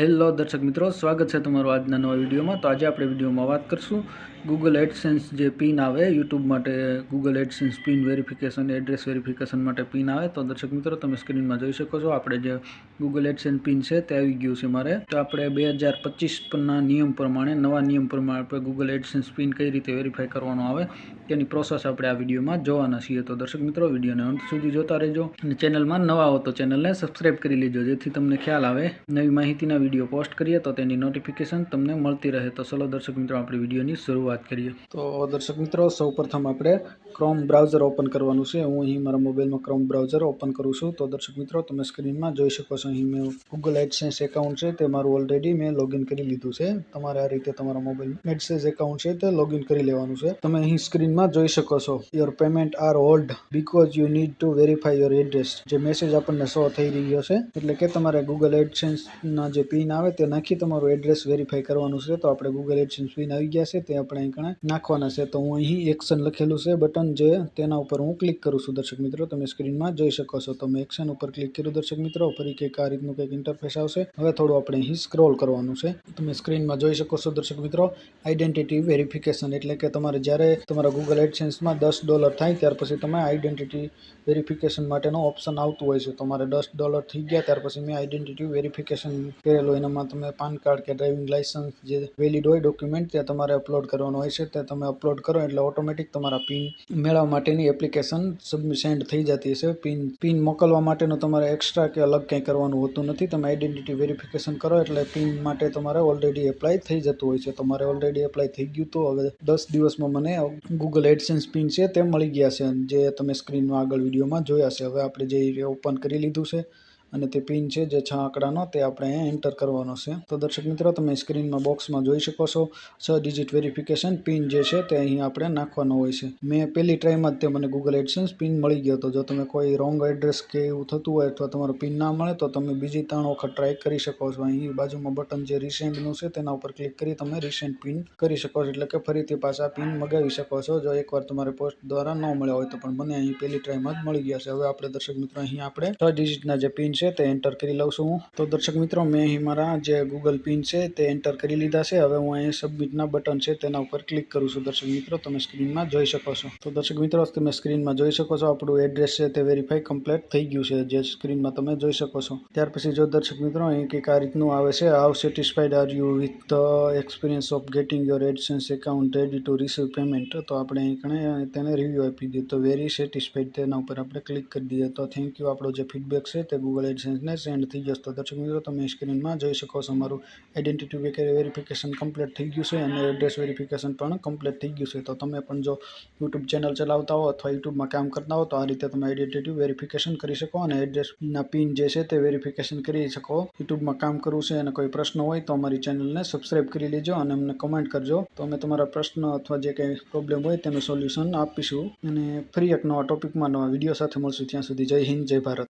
Hello દર્શક મિત્રો, સ્વાગત છે તમારું આજના નવા વિડીયોમાં। તો આજે આપણે વિડીયોમાં વાત કરશું ગૂગલ એડસેન્સ જે પિન આવે યુટ્યુબ માટે, Google AdSense pin verification, address verification માટે પિન આવે। તો દર્શક મિત્રો, તમે સ્ક્રીનમાં જોઈ શકો છો આપણે જે ગૂગલ એડસેન્સ પિન છે તે આવી ગયું છે મારે। તો આપણે 2025ના નિયમ પ્રમાણે, નવા નિયમ પ્રમાણે આપણે ગૂગલ એડસેન્સ પિન કઈ રીતે વેરીફાઈ કરવાનો આવે તેની પ્રોસેસ આપણે આ વિડીયોમાં જોવાના છીએ। તો દર્શક મિત્રો, વિડીયોને અંત સુધી જોતા રહેજો અને ચેનલમાં નવા હો તો ચેનલને સબસ્ક્રાઈબ કરી લેજો, જેથી તમને ખ્યાલ આવે નવી માહિતીના વિડીયો પોસ્ટ કરીએ તો તેની નોટિફિકેશન તમને મળતી રહે। તો ચલો દર્શક મિત્રો, આપણી વિડીયોની શરૂઆત કરીએ। તો દર્શક મિત્રો, સૌપ્રથમ આપણે ક્રોમ બ્રાઉઝર ઓપન કરવાનું છે। હું અહીં મારા મોબાઈલમાં ક્રોમ બ્રાઉઝર ઓપન કરું છું। તો દર્શક મિત્રો, તમે સ્ક્રીનમાં જોઈ શકો છો અહીં મેં ગૂગલ એડસેન્સ એકાઉન્ટ છે તે મારું ઓલરેડી મેં લોગિન કરી લીધું છે। તમારે આ રીતે તમારા મોબાઈલ એડસેન્સ એકાઉન્ટ છે તે લોગિન કરી લેવાનું છે। તમે અહીં સ્ક્રીનમાં જોઈ શકો છો your payment are hold because you need to verify your address, જે મેસેજ આપણને શો થઈ રહ્યો છે, એટલે કે તમારે ગૂગલ એડસેન્સના જે પિન આવે તે નાખી તમારું એડ્રેસ વેરીફાઈ કરવાનું છે। તો આપણે ગૂગલ એડસેન્સ પિન આવી ગયા છે તે આપણે અહીં નાખવાના છે। તો હું અહીં એક્શન લખેલું છે બટન, જે તેના ઉપર હું ક્લિક કરું છું। દર્શક મિત્રો, તમે સ્ક્રીનમાં જોઈ શકો છો તો મેં એક્શન ઉપર ક્લિક કર્યું। દર્શક મિત્રો, ફરી કંઈક આ રીતનું કંઈક ઇન્ટરફેસ આવશે। હવે થોડું આપણે અહીં સ્ક્રોલ કરવાનું છે। તમે સ્ક્રીનમાં જોઈ શકો છો દર્શક મિત્રો, આઈડેન્ટિટી વેરિફિકેશન, એટલે કે તમારે જ્યારે તમારા ગૂગલ એડસેન્સમાં $10 થાય ત્યાર પછી તમે આઈડેન્ટિટી વેરિફિકેશન માટેનો ઓપ્શન આવતું હોય છે। તમારે $10 થઈ ગયા ત્યાર પછી મેં આઈડેન્ટિટી વેરિફિકેશન કરેલું, એનામાં તમે પાન કાર્ડ કે ડ્રાઇવિંગ લાઇસન્સ જે વેલિડ હોય ડોક્યુમેન્ટ તે તમારે અપલોડ કરવાનું હોય છે। તે તમે અપલોડ કરો એટલે ઓટોમેટિક તમારા પિન મેળવવા માટેની એપ્લિકેશન સેન્ડ થઈ જતી હશે। પિન મોકલવા માટેનું તમારે એક્સ્ટ્રા કે અલગ કંઈ કરવાનું હોતું નથી। તમે આઈડેન્ટિટી વેરિફિકેશન કરો એટલે પિન માટે તમારે ઓલરેડી એપ્લાય થઈ જતું હોય છે। તમારે ઓલરેડી એપ્લાય થઈ ગયું, તો હવે 10 દિવસમાં મને ગૂગલ એડસેન્સ પિન છે તે મળી ગયા છે, જે તમે સ્ક્રીનમાં આગળ વિડીયોમાં જોયા છે। હવે આપણે જે ઓપન કરી લીધું છે અને તે પિન છે જે 6 આંકડાનો તે આપણે અહીંયા એન્ટર કરવાનો છે। તો દર્શક મિત્રો, તમે સ્ક્રીનમાં બોક્સમાં જોઈ શકો છો 6 ડિજિટ વેરિફિકેશન પિન જે છે તે અહીં આપણે નાખવાનો હોય છે। મેં પહેલી ટ્રાયમાં જ તે મને ગૂગલ એડસેન્સ પિન મળી ગયો હતો। જો તમે કોઈ રોંગ એડ્રેસ કે એવું થતું હોય અથવા તમારો પિન ના મળે તો તમે બીજી 3 વખત ટ્રાય કરી શકો છો। અહીં બાજુમાં બટન જે રિસેન્ડનું છે તેના ઉપર ક્લિક કરી તમે રિસેન્ડ પિન કરી શકો છો, એટલે કે ફરીથી પાછા પિન મગાવી શકો છો જો એકવાર તમારે પોસ્ટ દ્વારા ન મળ્યા હોય તો। પણ મને અહીં પહેલી ટ્રાયમાં જ મળી ગયા છે। હવે આપણે દર્શક મિત્રો અહીં આપણે 6 ડિજિટના જે પિન છે તે એન્ટર કરી લઉં છું હું। તો દર્શક મિત્રો, મેં અહીં મારા જે ગૂગલ પિન છે તે એન્ટર કરી લીધા છે। હવે હું અહીં સબમિટના બટન છે તેના ઉપર ક્લિક કરું છું। દર્શક મિત્રો, તમે સ્ક્રીનમાં જોઈ શકો છો। તો દર્શક મિત્રો, તમે સ્ક્રીનમાં જોઈ શકો છો આપણું એડ્રેસ છે તે વેરીફાઈ કમ્પ્લીટ થઈ ગયું છે, જે સ્ક્રીનમાં તમે જોઈ શકો છો। ત્યાર પછી જો દર્શક મિત્રો, અહીં કંઈક આ રીતનું આવે છે, how satisfied are you with the experience of gating your AdSense account ready to receive payment. તો આપણે અહીં તેને રિવ્યૂ આપી દઈએ તો વેરી સેટિસ્ફાઈડ તેના ઉપર આપણે ક્લિક કરી દઈએ તો થેન્ક યુ, આપણો જે ફીડબેક છે તે ગૂગલ એડસેન્સને સેન્ડ થઈ જશે। તો દર્શક મિત્રો, તમે સ્ક્રીનમાં જોઈ શકો છો મારું આઈડેન્ટિટી વેરિફિકેશન કમ્પ્લીટ થઈ ગયું છે અને એડ્રેસ વેરિફિકેશન પણ કમ્પ્લીટ થઈ ગયું છે। તો તમે પણ જો યુટ્યુબ ચેનલ ચલાવતા હો અથવા યુટ્યુબમાં કામ કરતા હો તો આ રીતે તમે આઈડેન્ટિટી વેરિફિકેશન કરી શકો અને એડ્રેસના પિન જે છે તે વેરિફિકેશન કરી શકો। યુટ્યુબમાં કામ કરવું છે અને કોઈ પ્રશ્ન હોય તો અમારી ચેનલને સબસ્ક્રાઈબ કરી લેજો અને અમને કમેન્ટ કરજો, તો અમે તમારા પ્રશ્ન અથવા જે કંઈ પ્રોબ્લેમ હોય તેનું સોલ્યુશન આપીશું। અને ફરી એક નવા ટોપિકમાં નવા વિડીયો સાથે મળશું। ત્યાં સુધી જય હિન્દ, જય ભારત।